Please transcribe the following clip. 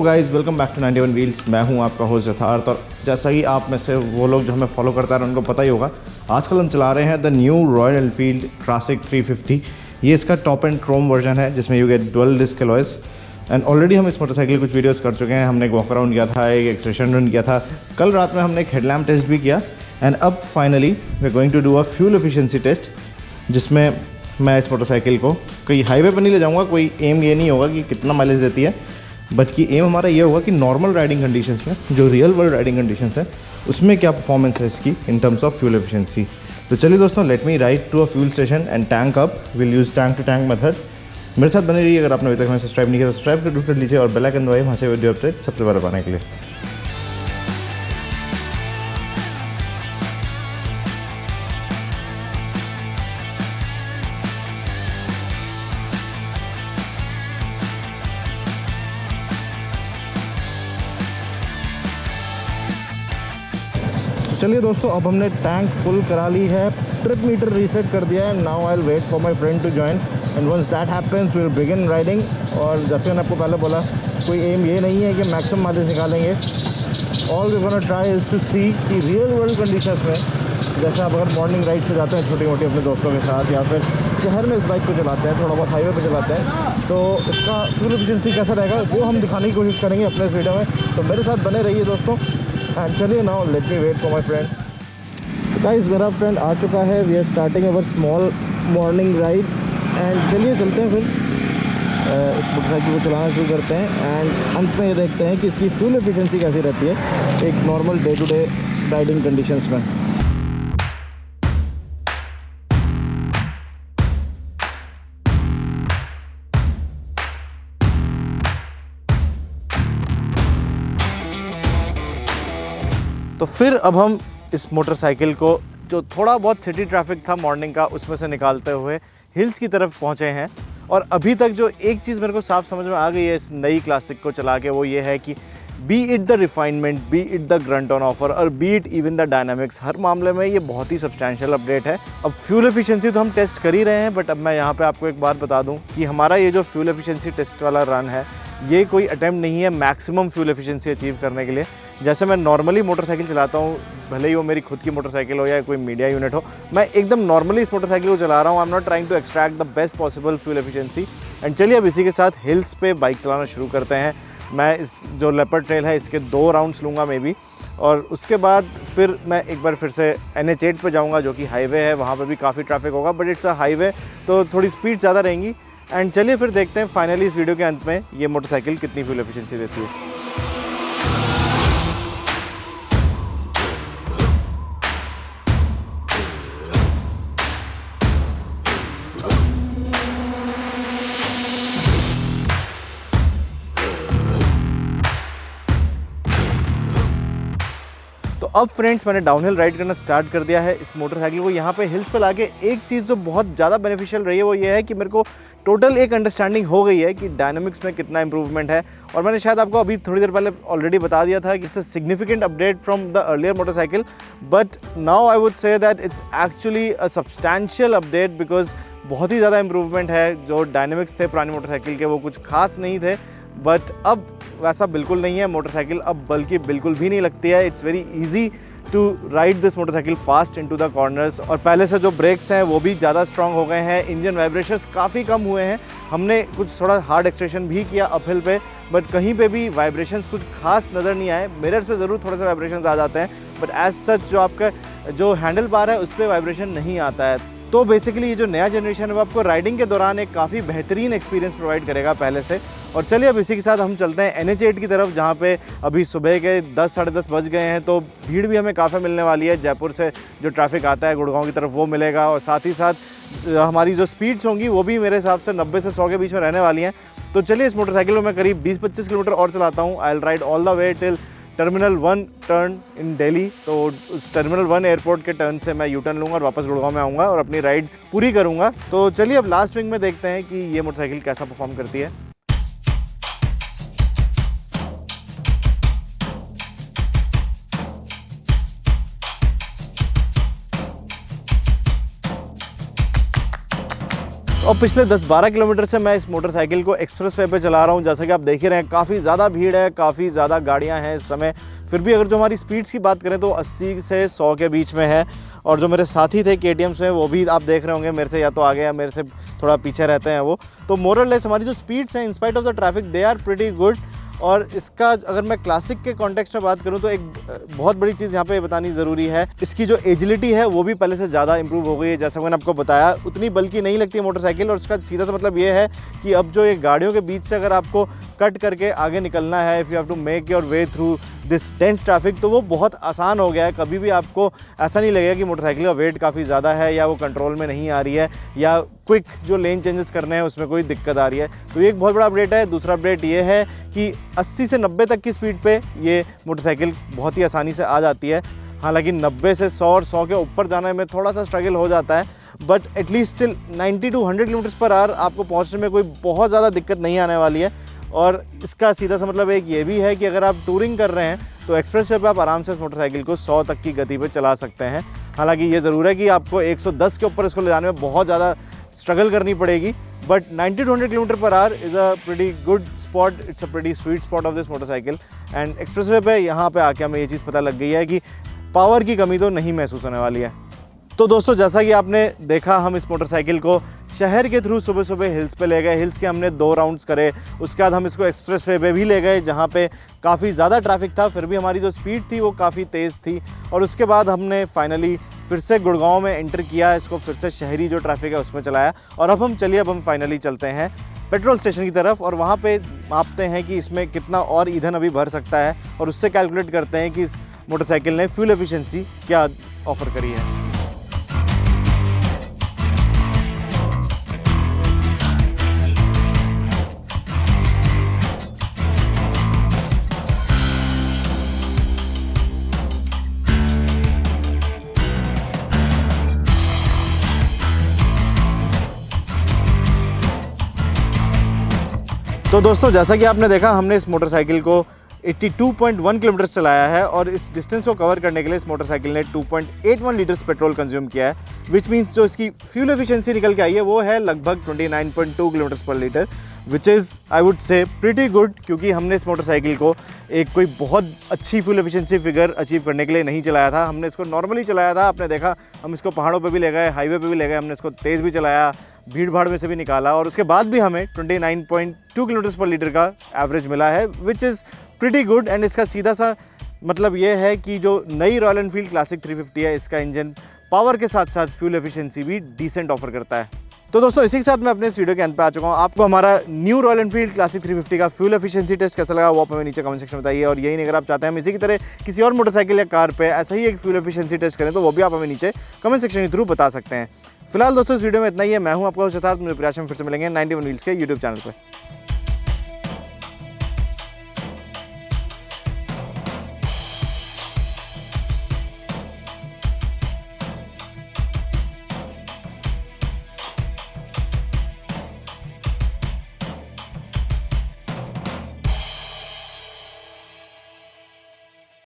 Hello guys, welcome back to 91 wheels. मैं हूं आपका होस्ट यथार्थ। और जैसा कि आप में से वो लोग जो हमें फॉलो करता है उनको पता ही होगा, आजकल हम चला रहे हैं the new Royal Enfield Classic 350। ये इसका टॉप एंड क्रोम वर्जन है जिसमें you get dual disc alloys. And already हम इस मोटरसाइकिल कुछ वीडियोस कर चुके हैं। हमने एक वॉक अराउंड किया था, एक एक्सटेंशन रन किया था, कल रात में हमने एक हेडलैम्प टेस्ट भी किया। एंड अब finally we are going to do a fuel efficiency test, जिसमें मैं इस मोटरसाइकिल को कहीं हाईवे पर नहीं ले जाऊँगा। कोई एम ये नहीं होगा कि कितना माइलेज देती है, बल्कि एम हमारा ये होगा कि नॉर्मल राइडिंग कंडीशंस में, जो रियल वर्ल्ड राइडिंग कंडीशंस है, उसमें क्या परफॉर्मेंस है इसकी in terms of fuel efficiency. तो चलिए दोस्तों, let me ride to a fuel station and tank up. Will use tank to tank method. मेरे साथ बने रहिए। अगर आपने अभी तक हमें सब्सक्राइब नहीं किया तो सब्सक्राइब कर लीजिए और बेल आइकन दबाइए वहाँ से वीडियो अपडेट सबसे पहले पाने के लिए। चलिए दोस्तों, अब हमने टैंक फुल करा ली है, ट्रिप मीटर रीसेट कर दिया है। Now I will wait for my friend to join and once that happens we will begin riding. और जैसे मैंने आपको पहले बोला, कोई एम ये नहीं है कि मैक्सिमम माइलेज निकालेंगे। All we gonna try is to see कि रियल वर्ल्ड कंडीशंस में, जैसे आप अगर मॉर्निंग राइड पे जाते हैं छोटी मोटी अपने दोस्तों के साथ, या फिर शहर में इस बाइक को चलाते हैं, थोड़ा बहुत हाईवे पे चलाते हैं, तो इसका फ्यूल एफिशिएंसी कैसा रहेगा वो हम दिखाने की कोशिश करेंगे अपने इस वीडियो में। तो मेरे साथ बने रहिए दोस्तों। एंड चलिए now let me wait for my friend. Guys, मेरा फ्रेंड आ चुका है। We are starting our small morning ride and चलिए चलते हैं फिर इस मोटरसाइकिल को चलाना शुरू करते हैं। एंड अंत में ये देखते हैं कि इसकी फ्यूल एफिशिएंसी कैसी रहती है एक normal day to day riding conditions में। तो फिर अब हम इस मोटरसाइकिल को, जो थोड़ा बहुत सिटी ट्रैफिक था मॉर्निंग का, उसमें से निकालते हुए हिल्स की तरफ पहुंचे हैं। और अभी तक जो एक चीज़ मेरे को साफ समझ में आ गई है इस नई क्लासिक को चला के, वो ये है कि be it the refinement, be it the grunt on offer और be it even the dynamics, हर मामले में ये बहुत ही सब्सटैंशियल अपडेट है। अब फ्यूल एफिशिएंसी तो हम टेस्ट कर ही रहे हैं, बट अब मैं यहाँ पे आपको एक बात बता दूँ कि हमारा ये जो फ्यूल एफिशिएंसी टेस्ट वाला रन है, ये कोई अटैम्प्ट नहीं है मैक्सिमम फ्यूल एफिशिएंसी अचीव करने के लिए। जैसे मैं नॉर्मली मोटरसाइकिल चलाता हूँ, भले ही वो मेरी खुद की मोटरसाइकिल हो या कोई मीडिया यूनिट हो, मैं एकदम नॉर्मली इस मोटरसाइकिल को चला रहा हूँ। I am not trying to extract the best possible fuel efficiency. And चलिए अब इसी के साथ हिल्स पे बाइक चलाना शुरू करते हैं। मैं इस जो लेपर्ड ट्रेल है इसके 2 राउंड्स लूँगा मे बी, और उसके बाद फिर मैं एक बार फिर से NH8 पे जाऊँगा, जो कि हाईवे है। वहाँ पे भी काफ़ी ट्रैफिक होगा, बट इट्स अ हाईवे, तो थोड़ी स्पीड ज़्यादा रहेंगी। एंड चलिए फिर देखते हैं फाइनली इस वीडियो के अंत में ये मोटरसाइकिल कितनी फ्यूल एफिशिएंसी देती है। तो अब फ्रेंड्स, मैंने डाउनहिल राइड करना स्टार्ट कर दिया है इस मोटरसाइकिल को। यहाँ पे हिल्स पे लाके एक चीज़ जो बहुत ज़्यादा बेनिफिशियल रही है वो ये है कि मेरे को टोटल एक अंडरस्टैंडिंग हो गई है कि डायनामिक्स में कितना इंप्रूवमेंट है। और मैंने शायद आपको अभी थोड़ी देर पहले ऑलरेडी बता दिया था कि it's a significant update from the earlier motorcycle, but now I would say that it's actually a substantial update, because बहुत ही ज़्यादा इंप्रूवमेंट है। जो डायनामिक्स थे पुरानी मोटरसाइकिल के वो कुछ खास नहीं थे, बट अब वैसा बिल्कुल नहीं है। मोटरसाइकिल अब बल्कि बिल्कुल भी नहीं लगती है। It's very easy to ride this motorcycle fast into the corners. और पहले से जो ब्रेक्स हैं वो भी ज़्यादा स्ट्रॉन्ग हो गए हैं। इंजन वाइब्रेशंस काफ़ी कम हुए हैं। हमने कुछ थोड़ा हार्ड एक्सटेंशन भी किया अपहिल पे, बट कहीं पे भी वाइब्रेशंस कुछ खास नज़र नहीं आए। मिरर्स पे ज़रूर थोड़े से वाइब्रेशंस आ जाते हैं, बट एज सच जो आपका जो हैंडल बार है उस पर वाइब्रेशन नहीं आता है। तो बेसिकली ये जो नया जनरेशन है वो आपको राइडिंग के दौरान एक काफ़ी बेहतरीन एक्सपीरियंस प्रोवाइड करेगा पहले से। और चलिए अब इसी के साथ हम चलते हैं NH8 की तरफ, जहाँ पे अभी सुबह के 10 साढ़े 10 बज गए हैं। तो भीड़ भी हमें काफ़ी मिलने वाली है। जयपुर से जो ट्रैफिक आता है गुड़गांव की तरफ वो मिलेगा, और साथ ही साथ हमारी जो स्पीड्स होंगी वो भी मेरे हिसाब से 90 से 100 के बीच में रहने वाली हैं। तो चलिए इस मोटरसाइकिल को मैं करीब 20-25 किलोमीटर और चलाता हूँ। I will ride all the way till terminal 1 turn in Delhi. तो उस टर्मिनल 1 एयरपोर्ट के टर्न से मैं यू टर्न लूँगा और वापस गुड़गांव में आऊँगा और अपनी राइड पूरी करूँगा। तो चलिए अब लास्ट विंग में देखते हैं कि ये मोटरसाइकिल कैसा परफॉर्म करती है। और पिछले 10-12 किलोमीटर से मैं इस मोटरसाइकिल को एक्सप्रेस वे पे चला रहा हूँ। जैसा कि आप देख ही रहे हैं, काफ़ी ज़्यादा भीड़ है, काफ़ी ज़्यादा गाड़ियाँ हैं इस समय। फिर भी अगर जो हमारी स्पीड्स की बात करें तो 80 से 100 के बीच में है। और जो मेरे साथी थे KTM में, वो भी आप देख रहे होंगे मेरे से या तो आगे या मेरे से थोड़ा पीछे रहते हैं वो। तो मोरलेस हमारी जो स्पीड्स हैं in spite of the traffic, they are pretty good. और इसका अगर मैं क्लासिक के कॉन्टेक्स्ट में बात करूं तो एक बहुत बड़ी चीज़ यहाँ पे बतानी ज़रूरी है, इसकी जो एजिलिटी है वो भी पहले से ज़्यादा इंप्रूव हो गई है। जैसा मैंने आपको बताया, उतनी बल्कि नहीं लगती है मोटरसाइकिल। और उसका सीधा सा मतलब ये है कि अब जो ये गाड़ियों के बीच से अगर आपको कट करके आगे निकलना है, if you have to make your way through this dense traffic, तो वो बहुत आसान हो गया है। कभी भी आपको ऐसा नहीं लगेगा कि मोटरसाइकिल का वेट काफ़ी ज़्यादा है या वो कंट्रोल में नहीं आ रही है या क्विक जो लेन चेंजेस करने हैं उसमें कोई दिक्कत आ रही है। तो ये एक बहुत बड़ा अपडेट है। दूसरा अपडेट ये है कि 80 से 90 तक की स्पीड पे ये मोटरसाइकिल बहुत ही आसानी से आ जाती है। हालांकि 90 से 100 और 100 के ऊपर जाने में थोड़ा सा स्ट्रगल हो जाता है, but at least still 90 to 100 kilometre per hour आपको पहुंचने में कोई बहुत ज़्यादा दिक्कत नहीं आने वाली है। और इसका सीधा सा मतलब एक ये भी है कि अगर आप टूरिंग कर रहे हैं तो एक्सप्रेस वे पर आप आराम से इस मोटरसाइकिल को 100 तक की गति पर चला सकते हैं। हालांकि ये ज़रूर है कि आपको 110 के ऊपर इसको ले जाने में बहुत ज़्यादा स्ट्रगल करनी पड़ेगी, but 90 to 100 kilometre per hour is a pretty good spot. It's a pretty sweet spot of this motorcycle. And express way पर यहाँ पर आके हमें ये चीज़ पता लग गई है कि पावर की कमी तो नहीं महसूस होने वाली है। तो दोस्तों, जैसा कि आपने देखा, हम इस मोटरसाइकिल को शहर के थ्रू सुबह सुबह हिल्स पे ले गए। हिल्स के हमने 2 राउंड्स करे। उसके बाद हम इसको एक्सप्रेस वे पे भी ले गए जहाँ पे काफ़ी ज़्यादा ट्रैफिक था, फिर भी हमारी जो स्पीड थी वो काफ़ी तेज़ थी। और उसके बाद हमने फाइनली फिर से गुड़गांव में एंटर किया, इसको फिर से शहरी जो ट्रैफिक है उसमें चलाया। और अब हम फाइनली चलते हैं पेट्रोल स्टेशन की तरफ और वहाँ पे मापते हैं कि इसमें कितना और ईंधन अभी भर सकता है और उससे कैलकुलेट करते हैं कि इस मोटरसाइकिल ने फ्यूल एफिशिएंसी क्या ऑफ़र करी है। तो दोस्तों, जैसा कि आपने देखा, हमने इस मोटरसाइकिल को 82.1 किलोमीटर चलाया है और इस डिस्टेंस को कवर करने के लिए इस मोटरसाइकिल ने 2.81 लीटर्स पेट्रोल कंज्यूम किया है, विच मीन्स जो इसकी फ्यूल एफिशिएंसी निकल के आई है वो है लगभग 29.2 किलोमीटर पर litre, which is I would say pretty good. क्योंकि हमने इस मोटरसाइकिल को एक कोई बहुत अच्छी फ्यूल एफिशिएंसी फिगर अचीव करने के लिए नहीं चलाया था। हमने इसको नॉर्मली चलाया था। आपने देखा, हम इसको पहाड़ों पे भी ले गए, हाईवे पे भी ले गए, हमने इसको तेज़ भी चलाया, भीड़ भाड़ में से भी निकाला और उसके बाद भी हमें 29.2 किलोमीटर पर लीटर का एवरेज मिला है, which is pretty good. And इसका सीधा सा मतलब ये है कि जो नई रॉयल एनफील्ड क्लासिक 350 है, इसका इंजन पावर के साथ साथ फ्यूल एफिशिएंसी भी डिसेंट ऑफर करता है। तो दोस्तों, इसी के साथ मैं अपने इस वीडियो के अंत पे आ चुका हूँ। आपको हमारा न्यू रॉयल एनफील्ड क्लासिक 350 का फ्यूल एफिशिएंसी टेस्ट कैसा लगा वो आप हमें नीचे कमेंट सेक्शन में बताइए। और यही नहीं, अगर आप चाहते हैं हम इसी की तरह किसी और मोटरसाइकिल या कार पे ऐसा ही एक फ्यूल एफिशिएंसी टेस्ट करें तो वो भी आप हमें नीचे कमेंट सेक्शन के थ्रू बता सकते हैं। फिलहाल दोस्तों, इस वीडियो में इतना ही है। मैं हूँ आपका सिद्धार्थ, मुझे प्रयास में फिर से मिलेंगे 91 व्हील्स के यूट्यूब चैनल पर।